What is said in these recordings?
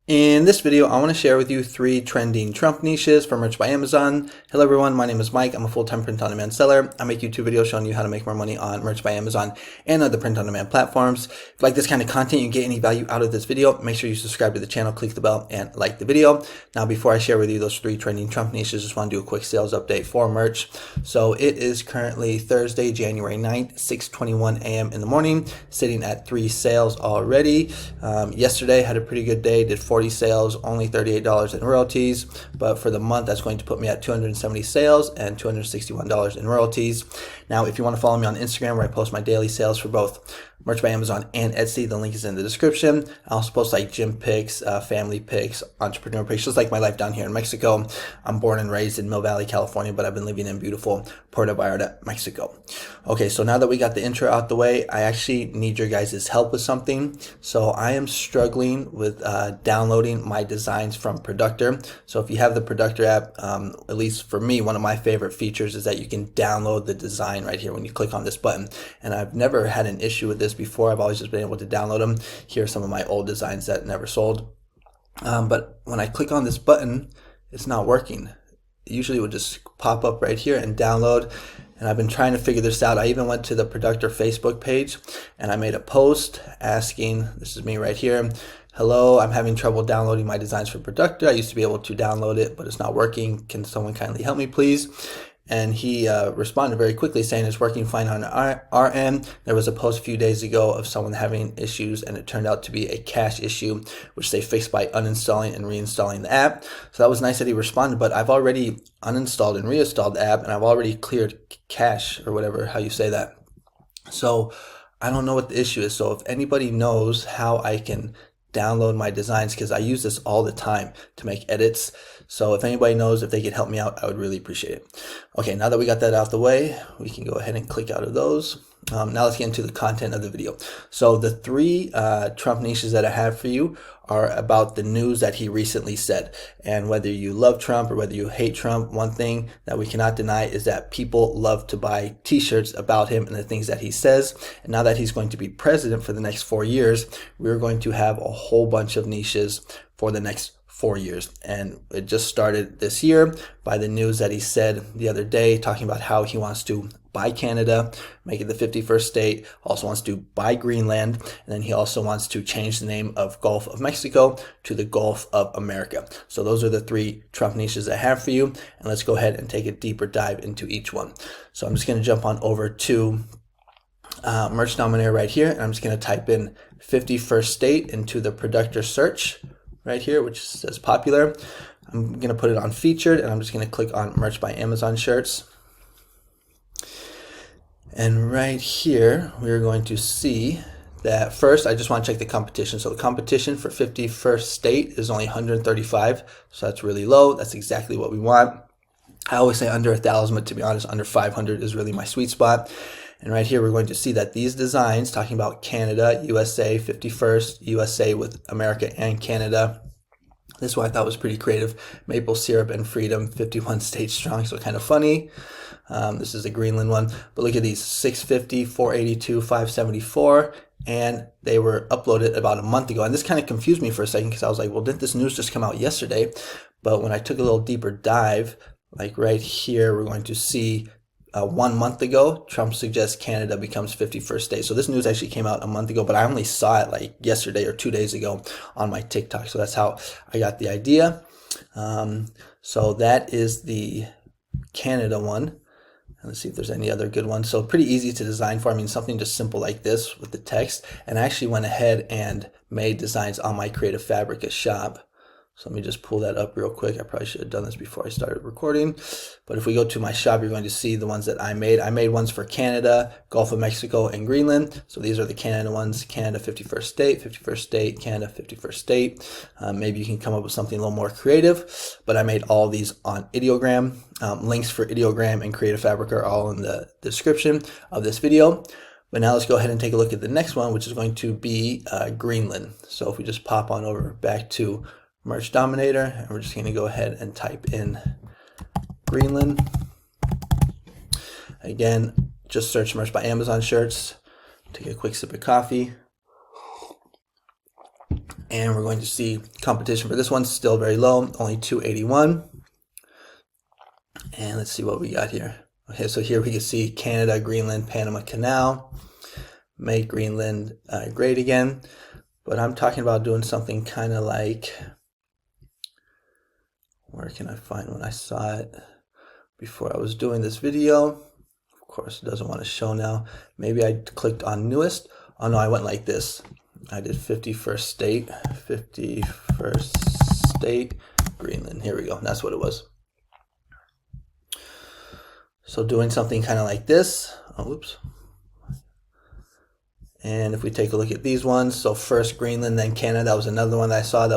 In this video, I want to share with you 3 trending Trump niches for merch by Amazon. Hello everyone, my name is Mike. I'm a full-time print-on-demand seller. I make YouTube videos showing you how to make more money on merch by Amazon and other print-on-demand platforms. If you like this kind of content, you get any value out of this video, make sure you subscribe to the channel, click the bell, and like the video. Now, before I share with you those 3 trending Trump niches, just want to do a quick sales update for merch. So it is currently Thursday, January 9th, 6:21 a.m. in the morning, sitting at 3 sales already. Yesterday had a pretty good day, did 40 sales, only $38 in royalties, but for the month that's going to put me at 270 sales and $261 in royalties. Now, if you want to follow me on Instagram, where I post my daily sales for both merch by Amazon and Etsy, the link is in the description. I also post like gym pics, family pics, entrepreneur pics, just like my life down here in Mexico. I'm born and raised in Mill Valley, California, but I've been living in beautiful Puerto Vallarta, Mexico. Okay, so now that we got the intro out the way, I actually need your guys' help with something. So I am struggling with downloading my designs from Productor. So if you have the Productor app, at least for me, one of my favorite features is that you can download the design right here when you click on this button. And I've never had an issue with this before. I've always just been able to download them. Here are some of my old designs that never sold. But when I click on this button, it's not working. Usually it would just pop up right here and download. And I've been trying to figure this out. I even went to the Productor Facebook page and I made a post asking, this is me right here, hello, I'm having trouble downloading my designs for Productor. I used to be able to download it, but it's not working. Can someone kindly help me, please? And he responded very quickly saying it's working fine on our end. There was a post a few days ago of someone having issues, and it turned out to be a cache issue, which they fixed by uninstalling and reinstalling the app. So that was nice that he responded, but I've already uninstalled and reinstalled the app, and I've already cleared cache, or whatever, how you say that. So I don't know what the issue is. So if anybody knows how I can download my designs, because I use this all the time to make edits. So if anybody knows, if they could help me out, I would really appreciate it. Okay, now that we got that out the way, we can go ahead and click out of those. Now let's get into the content of the video. So the 3 Trump niches that I have for you are about the news that he recently said. And whether you love Trump or whether you hate Trump, one thing that we cannot deny is that people love to buy t-shirts about him and the things that he says. And now that he's going to be president for the next 4 years, we're going to have a whole bunch of niches for the next 4 years. And it just started this year by the news that he said the other day, talking about how he wants to buy Canada, make it the 51st state, also wants to buy Greenland, and then he also wants to change the name of Gulf of Mexico to the Gulf of America. So those are the 3 Trump niches I have for you, and let's go ahead and take a deeper dive into each one. So I'm just going to jump on over to Merch Nominator right here, and I'm just going to type in 51st state into the Productor search right here, which says popular. I'm going to put it on featured, and I'm just going to click on Merch by Amazon shirts. And right here, we're going to see that first, I just want to check the competition. So the competition for 51st state is only 135. So that's really low. That's exactly what we want. I always say under 1,000, but to be honest, under 500 is really my sweet spot. And right here, we're going to see that these designs, talking about Canada, USA, 51st, USA with America and Canada. This one I thought was pretty creative. Maple syrup and freedom, 51 states strong, so kind of funny. This is a Greenland one, but look at these, 650, 482, 574, and they were uploaded about a month ago. And this kind of confused me for a second because I was like, well, didn't this news just come out yesterday? But when I took a little deeper dive, like right here, we're going to see 1 month ago, Trump suggests Canada becomes 51st state. So this news actually came out a month ago, but I only saw it like yesterday or 2 days ago on my TikTok. So that's how I got the idea. So that is the Canada one. Let's see if there's any other good ones. So pretty easy to design for. I mean, something just simple like this with the text. And I actually went ahead and made designs on my Creative Fabrica shop. So let me just pull that up real quick. I probably should have done this before I started recording. But if we go to my shop, you're going to see the ones that I made. I made ones for Canada, Gulf of Mexico, and Greenland. So these are the Canada ones. Canada 51st state, 51st state, Canada 51st state. Maybe you can come up with something a little more creative. But I made all these on IDEOGRAM. Links for IDEOGRAM and Creative Fabrica are all in the description of this video. But now let's go ahead and take a look at the next one, which is going to be Greenland. So if we just pop on over back to Merch Dominator, and we're just going to go ahead and type in Greenland. Again, just search Merch by Amazon shirts. Take a quick sip of coffee. And we're going to see competition for this one still very low, only 281. And let's see what we got here. Okay, so here we can see Canada, Greenland, Panama Canal, make Greenland great again. But I'm talking about doing something kind of like, where can I find when I saw it before I was doing this video? Of course, it doesn't want to show now. Maybe I clicked on newest. Oh no, I went like this. I did 51st state, 51st state, Greenland. Here we go. That's what it was. So doing something kind of like this. Oh, whoops. And if we take a look at these ones, so first Greenland, then Canada, that was another one that I saw.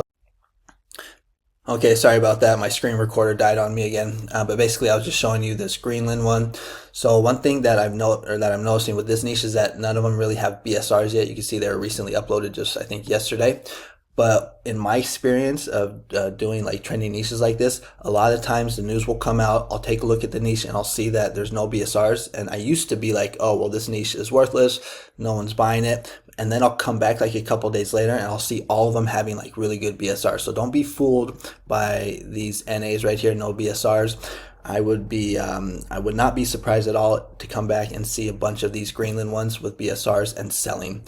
Okay, sorry about that. My screen recorder died on me again. But basically, I was just showing you this Greenland one. So one thing that I'm noticing with this niche is that none of them really have BSRs yet. You can see they were recently uploaded just, I think, yesterday. But in my experience of doing like trending niches like this, a lot of times the news will come out, I'll take a look at the niche and I'll see that there's no BSRs. And I used to be like, oh, well, this niche is worthless, no one's buying it. And then I'll come back like a couple days later and I'll see all of them having like really good BSRs. So don't be fooled by these NAs right here, no BSRs. I would not be surprised at all to come back and see a bunch of these Greenland ones with BSRs and selling.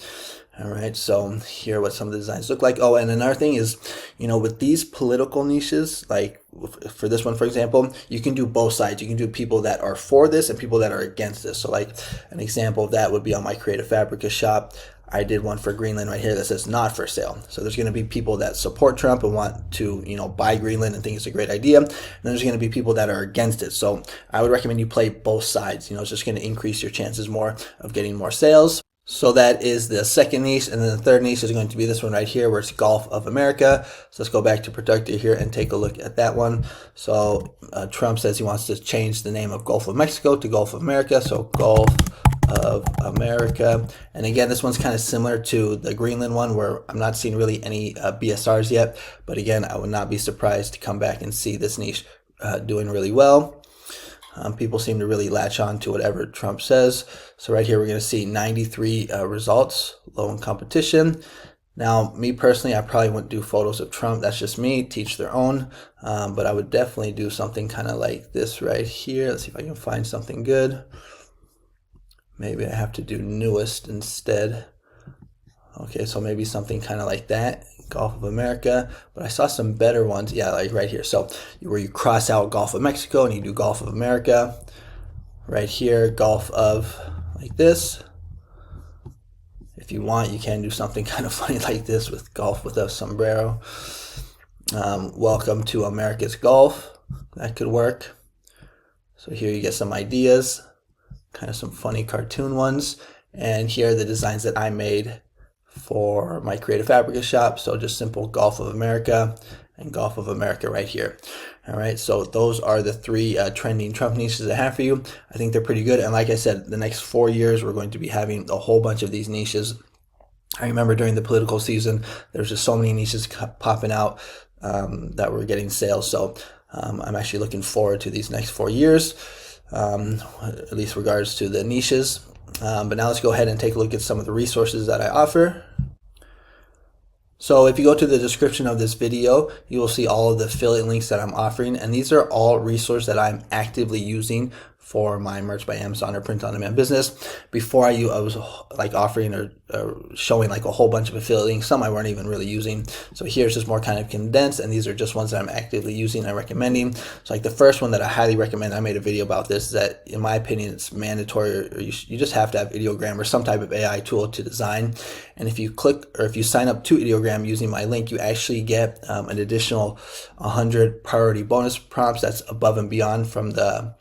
All right, so here are what some of the designs look like. Oh, and another thing is, you know, with these political niches, like for this one, for example, you can do both sides. You can do people that are for this and people that are against this. So like an example of that would be on my Creative Fabrica shop. I did one for Greenland right here that says not for sale. So there's going to be people that support Trump and want to, you know, buy Greenland and think it's a great idea. And then there's going to be people that are against it. So I would recommend you play both sides. You know, it's just going to increase your chances more of getting more sales. So that is the second niche, and then the third niche is going to be this one right here where it's Gulf of America. So let's go back to Productive here and take a look at that one. So Trump says he wants to change the name of Gulf of Mexico to Gulf of America. So Gulf of America. And again, this one's kind of similar to the Greenland one where I'm not seeing really any BSRs yet. But again, I would not be surprised to come back and see this niche doing really well. People seem to really latch on to whatever Trump says. So right here, we're going to see 93 results, low in competition. Now, me personally, I probably wouldn't do photos of Trump. That's just me, teach their own. But I would definitely do something kind of like this right here. Let's see if I can find something good. Maybe I have to do newest instead. Okay, so maybe something kind of like that, Gulf of America. But I saw some better ones, yeah, like right here. So where you cross out Gulf of Mexico and you do Gulf of America. Right here, Gulf of, like this. If you want, you can do something kind of funny like this with Gulf with a sombrero. Welcome to America's Gulf. That could work. So here you get some ideas, kind of some funny cartoon ones. And here are the designs that I made for my Creative Fabrica shop. So just simple Gulf of America and Gulf of America right here. All right, so those are the three trending Trump niches I have for you. I think they're pretty good. And like I said, the next 4 years, we're going to be having a whole bunch of these niches. I remember during the political season, there's just so many niches popping out that were getting sales. So I'm actually looking forward to these next 4 years, at least regards to the niches. But now let's go ahead and take a look at some of the resources that I offer. So if you go to the description of this video, you will see all of the affiliate links that I'm offering. And these are all resources that I'm actively using for my Merch by Amazon or Print on Demand business. Before I was like offering or showing like a whole bunch of affiliate links, some I weren't even really using. So here's just more kind of condensed, and these are just ones that I'm actively using and recommending. So like the first one that I highly recommend, I made a video about this, that in my opinion, it's mandatory, or you just have to have IDEOGRAM or some type of AI tool to design. And if you click, or if you sign up to IDEOGRAM using my link, you actually get an additional 100 priority bonus prompts. That's above and beyond from the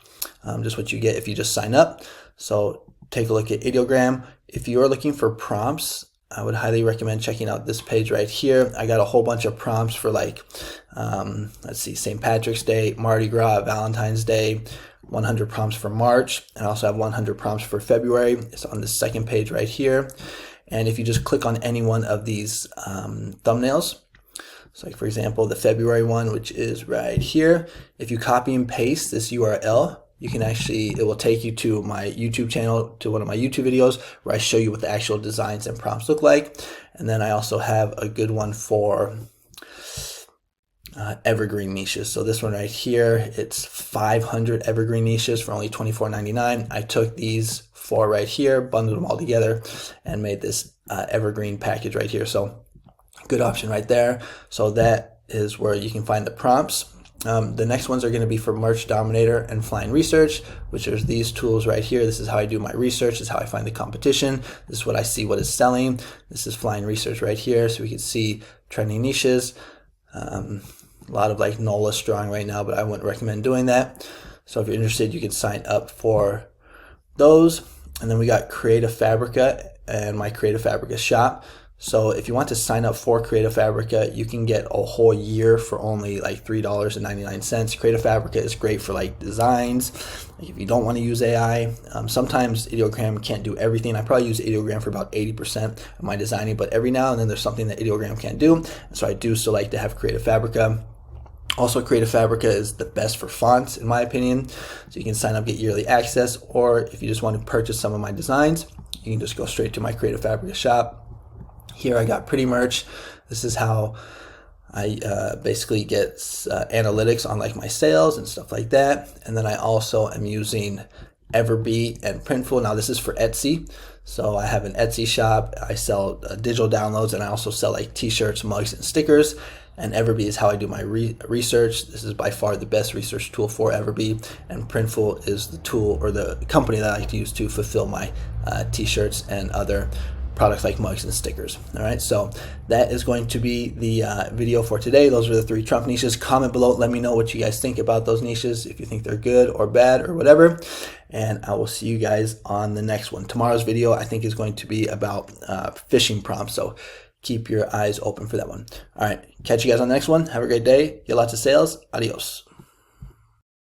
just what you get if you just sign up. So take a look at IDEOGRAM. If you are looking for prompts, I would highly recommend checking out this page right here. I got a whole bunch of prompts for like, let's see, St. Patrick's Day, Mardi Gras, Valentine's Day, 100 prompts for March, and I also have 100 prompts for February. It's on the second page right here. And if you just click on any one of these thumbnails, so like for example, the February one, which is right here, if you copy and paste this URL, you can actually, it will take you to my YouTube channel, to one of my YouTube videos where I show you what the actual designs and prompts look like. And then I also have a good one for evergreen niches. So this one right here, it's 500 evergreen niches for only $24.99. I took these 4 right here, bundled them all together, and made this evergreen package right here. So good option right there. So that is where you can find the prompts. The next ones are going to be for Merch Dominator and Flying Research, which is these tools right here. This is how I do my research. This is how I find the competition. This is what I see what is selling. This is Flying Research right here. So we can see trending niches. A lot of like NOLA strong right now, but I wouldn't recommend doing that. So if you're interested, you can sign up for those. And then we got Creative Fabrica and my Creative Fabrica shop. So if you want to sign up for Creative Fabrica, you can get a whole year for only like $3.99. Creative Fabrica is great for like designs. Like if you don't want to use AI, sometimes IDEOGRAM can't do everything. I probably use IDEOGRAM for about 80% of my designing, but every now and then there's something that IDEOGRAM can't do. And so I do still like to have Creative Fabrica. Also, Creative Fabrica is the best for fonts, in my opinion. So you can sign up, get yearly access, or if you just want to purchase some of my designs, you can just go straight to my Creative Fabrica shop. Here I got Pretty Merch. This is how I basically get analytics on like my sales and stuff like that. And then I also am using Everbee and Printful. Now this is for Etsy. So I have an Etsy shop. I sell digital downloads, and I also sell like t-shirts, mugs, and stickers. And Everbee is how I do my research. This is by far the best research tool for Everbee. And Printful is the tool or the company that I like to use to fulfill my t-shirts and other products like mugs and stickers. All right, so that is going to be the video for today. Those are the 3 Trump niches. Comment below, let me know what you guys think about those niches, if you think they're good or bad or whatever, and I will see you guys on the next one. Tomorrow's video I think is going to be about phishing prompts, so keep your eyes open for that one. All right, catch you guys on the next one. Have a great day. Get lots of sales. Adios.